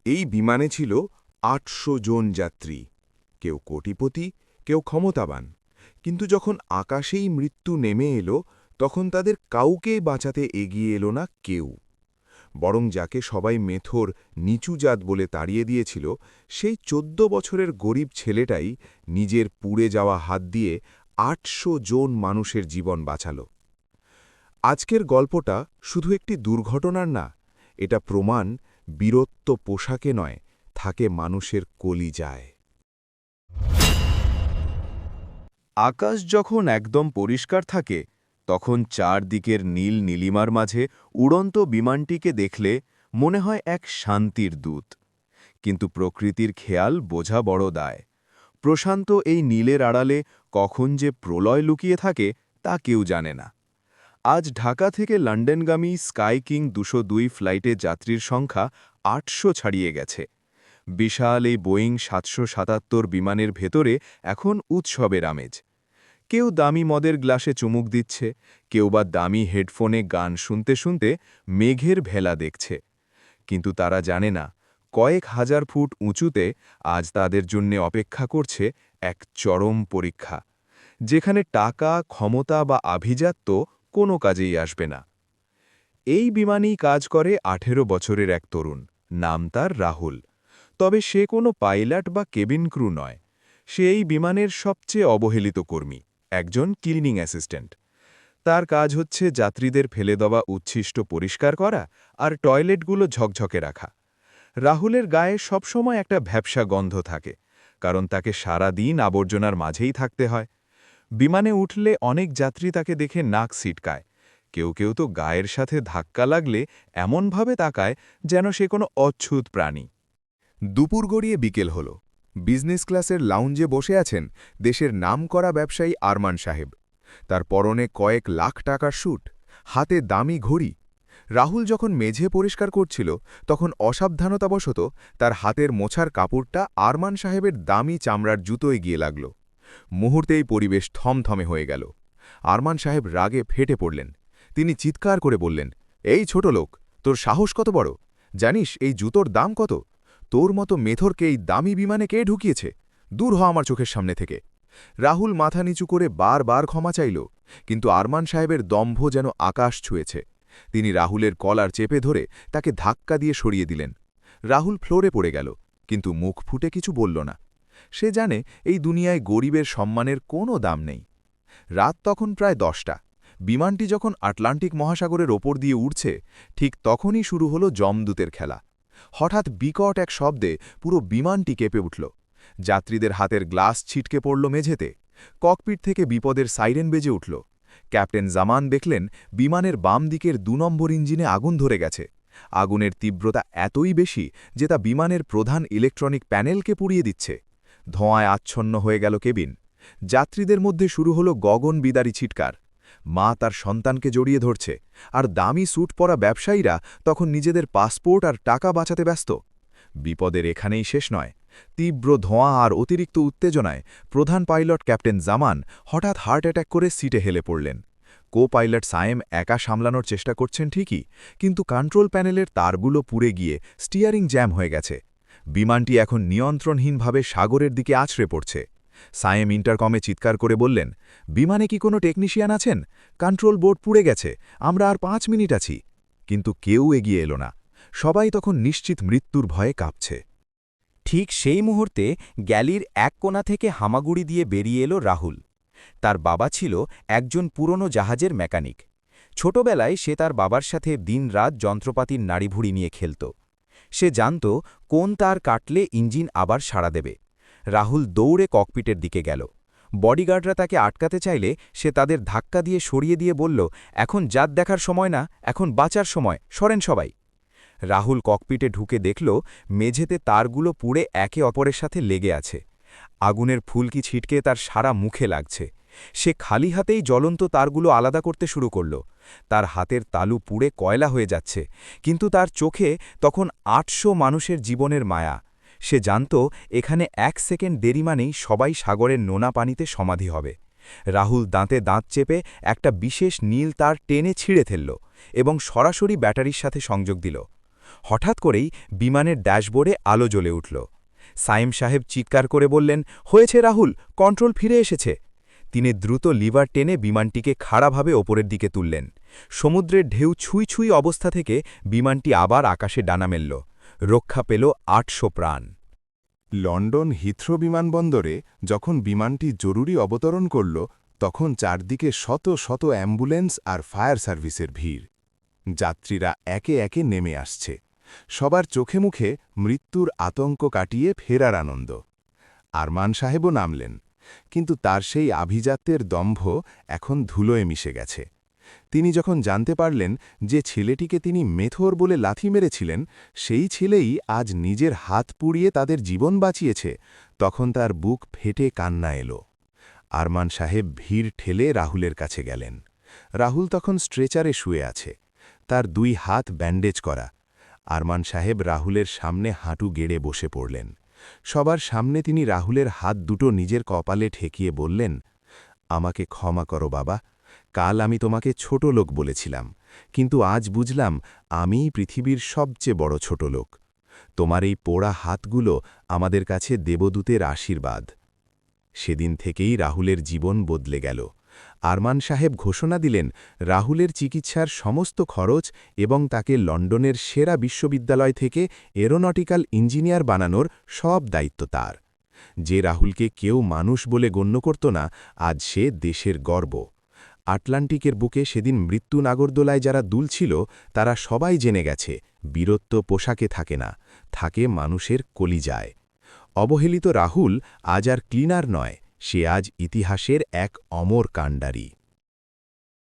এই বিমানে ছিল ৮০০ জন যাত্রী, কেউ কোটিপতি, কেউ ক্ষমতাবান। কিন্তু যখন আকাশেই মৃত্যু নেমে এলো, তখন তাদের কাউকেই বাঁচাতে এগিয়ে এলো না কেউ। বরং যাকে সবাই মেথর নিচু জাত বলে তাড়িয়ে দিয়েছিল, সেই ১৪ বছরের গরিব ছেলেটাই নিজের পুড়ে যাওয়া হাত দিয়ে ৮০০ জন মানুষের জীবন বাঁচাল। আজকের গল্পটা শুধু একটি দুর্ঘটনার না, এটা প্রমাণ বীরত্ব পোশাকে নয়, থাকে মানুষের কলিজায়। আকাশ যখন একদম পরিষ্কার থাকে, তখন চারদিকের নীল নীলিমার মাঝে উড়ন্ত বিমানটিকে দেখলে মনে হয় এক শান্তির দূত। কিন্তু প্রকৃতির খেয়াল বোঝা বড় দায়। প্রশান্ত এই নীলের আড়ালে কখন যে প্রলয় লুকিয়ে থাকে তা কেউ জানে না। আজ ঢাকা থেকে লন্ডনগামী স্কাই কিং ২০২ ফ্লাইটে যাত্রীর সংখ্যা ৮০০ ছাড়িয়ে গেছে। বিশাল এই বোয়িং ৭৭৭ বিমানের ভেতরে এখন উৎসবের আমেজ। কেউ দামি মদের গ্লাসে চুমুক দিচ্ছে, কেউ বা দামি হেডফোনে গান শুনতে শুনতে মেঘের ভেলা দেখছে। কিন্তু তারা জানে না, কয়েক হাজার ফুট উঁচুতে আজ তাদের জন্য অপেক্ষা করছে এক চরম পরীক্ষা, যেখানে টাকা, ক্ষমতা বা আভিজাত্য কোনো কাজেই আসবে না। এই বিমানেই কাজ করে ১৮ বছরের এক তরুণ, নাম তার রাহুল। তবে সে কোনো পাইলট বা কেবিন ক্রু নয়। সে এই বিমানের সবচেয়ে অবহেলিত কর্মী, একজন ক্লিনিং অ্যাসিস্ট্যান্ট। তার কাজ হচ্ছে যাত্রীদের ফেলে দেওয়া উচ্ছিষ্ট পরিষ্কার করা আর টয়লেটগুলো ঝকঝকে রাখা। রাহুলের গায়ে সবসময় একটা ভ্যাপসা গন্ধ থাকে, কারণ তাকে সারা দিন আবর্জনার মাঝেই থাকতে হয়। বিমানে উঠলে অনেক যাত্রী তাকে দেখে নাক সিটকায়। কেউ কেউ তো গায়ের সাথে ধাক্কা লাগলে এমনভাবে তাকায় যেন সে কোনো অচ্ছুত প্রাণী। দুপুর গড়িয়ে বিকেল হল। বিজনেস ক্লাসের লাউঞ্জে বসে আছেন দেশের নামকরা ব্যবসায়ী আরমান সাহেব। তার পরনে কয়েক লাখ টাকার স্যুট, হাতে দামি ঘড়ি। রাহুল যখন মেঝে পরিষ্কার করছিল, তখন অসাবধানতাবশত তার হাতের মোছার কাপড়টা আরমান সাহেবের দামি চামড়ার জুতোয় গিয়ে লাগল। মুহূর্তেই পরিবেশ থমথমে হয়ে গেল। আরমান সাহেব রাগে ফেটে পড়লেন। তিনি চিৎকার করে বললেন, এই ছোট লোক, তোর সাহস কত বড়! জানিস এই জুতোর দাম কত? তোর মতো মেথরকে এই দামি বিমানে কে ঢুকিয়েছে? দূর হ আমার চোখের সামনে থেকে। রাহুল মাথা নিচু করে বারবার ক্ষমা চাইল, কিন্তু আরমান সাহেবের দম্ভ যেন আকাশ ছুঁয়েছে। তিনি রাহুলের কলার চেপে ধরে তাকে ধাক্কা দিয়ে সরিয়ে দিলেন। রাহুল ফ্লোরে পড়ে গেল, কিন্তু মুখ ফুটে কিছু বলল না। সে জানে এই দুনিয়ায় গরিবের সম্মানের কোনো দাম নেই। রাত তখন প্রায় ১০টা। বিমানটি যখন আটলান্টিক মহাসাগরের ওপর দিয়ে উড়ছে, ঠিক তখনই শুরু হলো যমদূতের খেলা। হঠাৎ বিকট এক শব্দে পুরো বিমানটি কেঁপে উঠল। যাত্রীদের হাতের গ্লাস ছিটকে পড়ল মেঝেতে। ককপিট থেকে বিপদের সাইরেন বেজে উঠল। ক্যাপ্টেন জামান দেখলেন বিমানের বাম দিকের ২ নম্বর ইঞ্জিনে আগুন ধরে গেছে। আগুনের তীব্রতা এতই বেশি যে তা বিমানের প্রধান ইলেকট্রনিক প্যানেলকে পুড়িয়ে দিচ্ছে। ধোঁয়ায় আচ্ছন্ন হয়ে গেল কেবিন। যাত্রীদের মধ্যে শুরু হলো গগন বিদারী চিৎকার। মা তার সন্তানকে জড়িয়ে ধরছে, আর দামি স্যুট পরা ব্যবসায়ীরা তখন নিজেদের পাসপোর্ট আর টাকা বাঁচাতে ব্যস্ত। বিপদের এখানেই শেষ নয়। তীব্র ধোঁয়া আর অতিরিক্ত উত্তেজনায় প্রধান পাইলট ক্যাপ্টেন জামান হঠাৎ হার্ট অ্যাটাক করে সিটে হেলে পড়লেন। কো পাইলট সায়েম একা সামলানোর চেষ্টা করছেন ঠিকই, কিন্তু কন্ট্রোল প্যানেলের তারগুলো পুড়ে গিয়ে স্টিয়ারিং জ্যাম হয়ে গেছে। বিমানটি এখন নিয়ন্ত্রণহীনভাবে সাগরের দিকে আছড়ে পড়ছে। সায়েম ইন্টারকমে চিৎকার করে বললেন, বিমানে কি কোনো টেকনিশিয়ান আছেন? কন্ট্রোল বোর্ড পুড়ে গেছে, আমরা আর ৫ মিনিট আছি। কিন্তু কেউ এগিয়ে এলো না। সবাই তখন নিশ্চিত মৃত্যুর ভয়ে কাঁপছে। ঠিক সেই মুহূর্তে গ্যালির এক কোণা থেকে হামাগুড়ি দিয়ে বেরিয়ে এলো রাহুল। তার বাবা ছিল একজন পুরনো জাহাজের মেকানিক। ছোটবেলায় সে তার বাবার সাথে দিনরাত যন্ত্রপাতির নাড়িভুড়ি নিয়ে খেলত। সে জানত কোন তার কাটলে ইঞ্জিন আবার সাড়া দেবে। রাহুল দৌড়ে ককপিটের দিকে গেল। বডিগার্ডরা তাকে আটকাতে চাইলে সে তাদের ধাক্কা দিয়ে সরিয়ে দিয়ে বলল, এখন জাত দেখার সময় না, এখন বাঁচার সময়, সরেন সবাই। রাহুল ককপিটে ঢুকে দেখল মেঝেতে তারগুলো পুড়ে একে অপরের সাথে লেগে আছে। আগুনের ফুলকি ছিটকে তার সারা মুখে লাগছে। সে খালি হাতেই জ্বলন্ত তারগুলো আলাদা করতে শুরু করল। তার হাতের তালু পুড়ে কয়লা হয়ে যাচ্ছে, কিন্তু তার চোখে তখন ৮০০ মানুষের জীবনের মায়া। সে জানত এখানে ১ সেকেন্ড দেরি মানেই সবাই সাগরের নোনা পানিতে সমাধি হবে। রাহুল দাঁতে দাঁত চেপে একটা বিশেষ নীল তার টেনে ছিঁড়ে ফেলল এবং সরাসরি ব্যাটারির সাথে সংযোগ দিল। হঠাৎ করেই বিমানের ড্যাশবোর্ডে আলো জ্বলে উঠল। সাইম সাহেব চিৎকার করে বললেন, হয়েছে রাহুল, কন্ট্রোল ফিরে এসেছে। তিনি দ্রুত লিভার টেনে বিমানটিকে খাড়াভাবে ওপরের দিকে তুললেন। সমুদ্রের ঢেউ ছুঁই ছুঁই অবস্থা থেকে বিমানটি আবার আকাশে ডানা মেলল। রক্ষা পেল ৮০০ প্রাণ। লন্ডন হিথ্রো বিমানবন্দরে যখন বিমানটি জরুরি অবতরণ করল, তখন চারদিকে শত শত অ্যাম্বুলেন্স আর ফায়ার সার্ভিসের ভিড়। যাত্রীরা একে একে নেমে আসছে, সবার চোখে মুখে মৃত্যুর আতঙ্ক কাটিয়ে ফেরার আনন্দ। আরমান সাহেবও নামলেন, কিন্তু তার সেই আভিজাত্যের দম্ভ এখন ধুলোয় মিশে গেছে। তিনি যখন জানতে পারলেন যে ছেলেটিকে তিনি মেথর বলে লাথি মেরেছিলেন, সেই ছেলেই আজ নিজের হাত পুড়িয়ে তাদের জীবন বাঁচিয়েছে, তখন তার বুক ফেটে কান্না এলো। আরমান সাহেব ভিড় ঠেলে রাহুলের কাছে গেলেন। রাহুল তখন স্ট্রেচারে শুয়ে আছে, তার 2 হাত ব্যান্ডেজ করা। আরমান সাহেব রাহুলের সামনে হাঁটু গেড়ে বসে পড়লেন। সবার সামনে তিনি রাহুলের হাত দুটো নিজের কপালে ঠেকিয়ে বললেন, আমাকে ক্ষমা করো বাবা, কাল আমি তোমাকে ছোট লোক বলেছিলাম, কিন্তু আজ বুঝলাম আমিই পৃথিবীর সবচেয়ে বড় ছোট লোক। তোমার এই পোড়া হাতগুলো আমাদের কাছে দেবদূতের আশীর্বাদ। সেদিন থেকেই রাহুলের জীবন বদলে গেল। আরমান সাহেব ঘোষণা দিলেন, রাহুলের চিকিৎসার সমস্ত খরচ এবং তাকে লন্ডনের সেরা বিশ্ববিদ্যালয় থেকে এরোনটিক্যাল ইঞ্জিনিয়ার বানানোর সব দায়িত্ব তার। যে রাহুলকে কেউ মানুষ বলে গণ্য করত না, আজ সে দেশের গর্ব। আটলান্টিকের বুকে সেদিন মৃত্যু নাগরদোলায় যারা দুলছিল, তারা সবাই জেনে গেছে, বীরত্ব পোশাকে থাকে না, থাকে মানুষের কলিজায়। অবহেলিত রাহুল আজ আর ক্লিনার নয়, সে আজ ইতিহাসের এক অমর কাণ্ডারী।